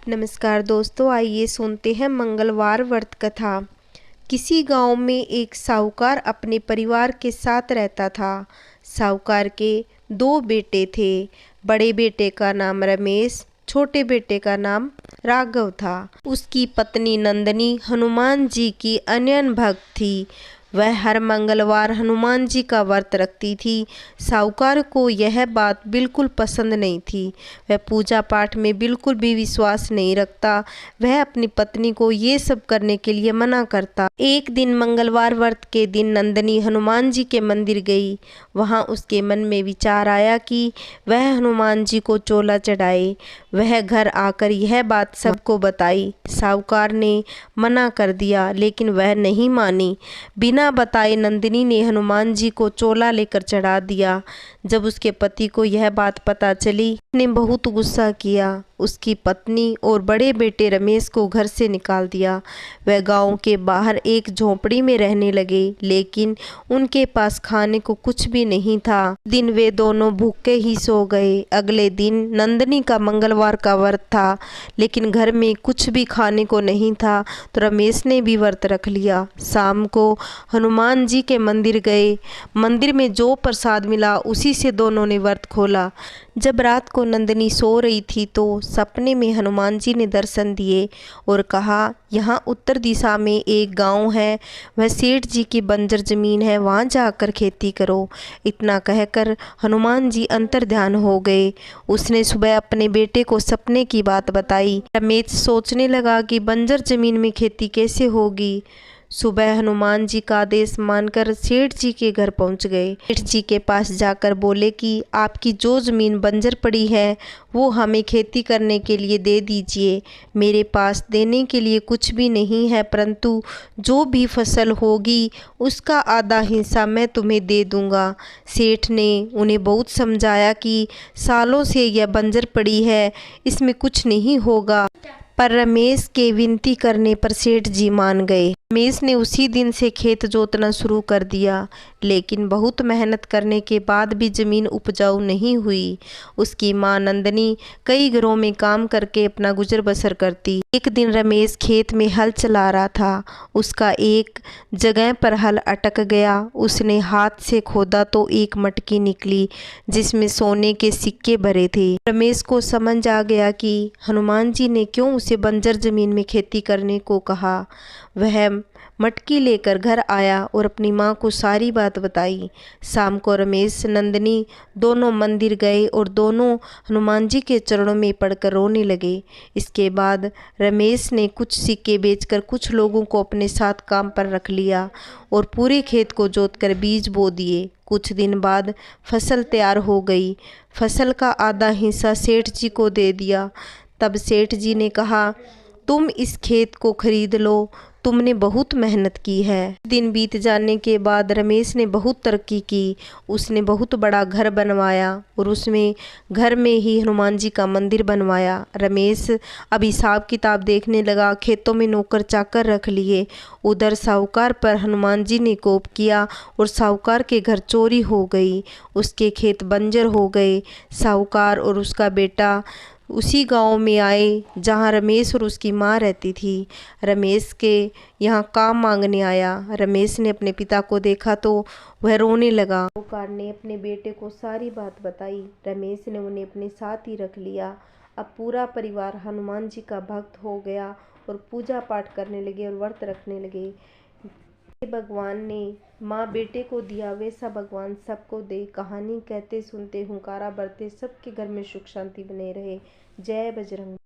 नमस्कार दोस्तों, आइए सुनते हैं मंगलवार व्रत कथा। किसी गांव में एक साहूकार अपने परिवार के साथ रहता था। साहूकार के दो बेटे थे। बड़े बेटे का नाम रमेश, छोटे बेटे का नाम राघव था। उसकी पत्नी नंदनी हनुमान जी की अनन्य भक्त थी। वह हर मंगलवार हनुमान जी का व्रत रखती थी। साहूकार को यह बात बिल्कुल पसंद नहीं थी। वह पूजा पाठ में बिल्कुल भी विश्वास नहीं रखता। वह अपनी पत्नी को ये सब करने के लिए मना करता। एक दिन मंगलवार व्रत के दिन नंदनी हनुमान जी के मंदिर गई। वहां उसके मन में विचार आया कि वह हनुमान जी को चोला चढ़ाए। वह घर आकर यह बात सबको बताई। साहूकार ने मना कर दिया, लेकिन वह नहीं मानी। बिना बताए नंदिनी ने हनुमान जी को चोला लेकर चढ़ा दिया। जब उसके पति को यह बात पता चली, उसने बहुत गुस्सा किया। उसकी पत्नी और बड़े बेटे रमेश को घर से निकाल दिया। वह गांव के बाहर एक झोपड़ी में रहने लगे, लेकिन उनके पास खाने को कुछ भी नहीं था। दिन वे दोनों भूखे ही सो गए। अगले दिन नंदिनी का मंगलवार का व्रत था, लेकिन घर में कुछ भी खाने को नहीं था, तो रमेश ने भी व्रत रख लिया। शाम को हनुमान जी के मंदिर गए। मंदिर में जो प्रसाद मिला उसी से दोनों ने व्रत खोला। जब रात को नंदिनी सो रही थी तो सपने में हनुमान जी ने दर्शन दिए और कहा, यहाँ उत्तर दिशा में एक गांव है, वह सेठ जी की बंजर जमीन है, वहाँ जाकर खेती करो। इतना कहकर हनुमान जी अंतर्ध्यान हो गए। उसने सुबह अपने बेटे को सपने की बात बताई। रमेश सोचने लगा कि बंजर जमीन में खेती कैसे होगी। सुबह हनुमान जी का आदेश मानकर सेठ जी के घर पहुंच गए। सेठ जी के पास जाकर बोले कि आपकी जो ज़मीन बंजर पड़ी है वो हमें खेती करने के लिए दे दीजिए। मेरे पास देने के लिए कुछ भी नहीं है, परंतु जो भी फसल होगी उसका आधा हिस्सा मैं तुम्हें दे दूंगा। सेठ ने उन्हें बहुत समझाया कि सालों से यह बंजर पड़ी है, इसमें कुछ नहीं होगा, पर रमेश के विनती करने पर सेठ जी मान गए। रमेश ने उसी दिन से खेत जोतना शुरू कर दिया, लेकिन बहुत मेहनत करने के बाद भी जमीन उपजाऊ नहीं हुई। उसकी मां नंदनी कई घरों में काम करके अपना गुजर बसर करती। एक दिन रमेश खेत में हल चला रहा था। उसका एक जगह पर हल अटक गया। उसने हाथ से खोदा तो एक मटकी निकली, जिसमें सोने के सिक्के भरे थे। रमेश को समझ आ गया कि हनुमान जी ने क्यों उसे बंजर जमीन में खेती करने को कहा। वह मटकी लेकर घर आया और अपनी माँ को सारी बात बताई। शाम को रमेश नंदिनी दोनों मंदिर गए और दोनों हनुमान जी के चरणों में पड़कर रोने लगे। इसके बाद रमेश ने कुछ सिक्के बेचकर कुछ लोगों को अपने साथ काम पर रख लिया और पूरे खेत को जोतकर बीज बो दिए। कुछ दिन बाद फसल तैयार हो गई। फसल का आधा हिस्सा सेठ जी को दे दिया। तब सेठ जी ने कहा, तुम इस खेत को खरीद लो, तुमने बहुत मेहनत की है। दिन बीत जाने के बाद रमेश ने बहुत तरक्की की। उसने बहुत बड़ा घर बनवाया और उसमें घर में ही हनुमान जी का मंदिर बनवाया। रमेश अब हिसाब किताब देखने लगा। खेतों में नौकर चाकर रख लिए। उधर साहूकार पर हनुमान जी ने कोप किया और साहूकार के घर चोरी हो गई। उसके खेत बंजर हो गए। साहूकार और उसका बेटा उसी गांव में आए जहां रमेश और उसकी माँ रहती थी। रमेश के यहाँ काम मांगने आया। रमेश ने अपने पिता को देखा तो वह रोने लगा। साहूकार ने अपने बेटे को सारी बात बताई। रमेश ने उन्हें अपने साथ ही रख लिया। अब पूरा परिवार हनुमान जी का भक्त हो गया और पूजा पाठ करने लगे और व्रत रखने लगे। भगवान ने माँ बेटे को दिया, वैसा भगवान सबको दे। कहानी कहते सुनते हुंकारा बरते, सबके घर में सुख शांति बने रहे। जय बजरंग।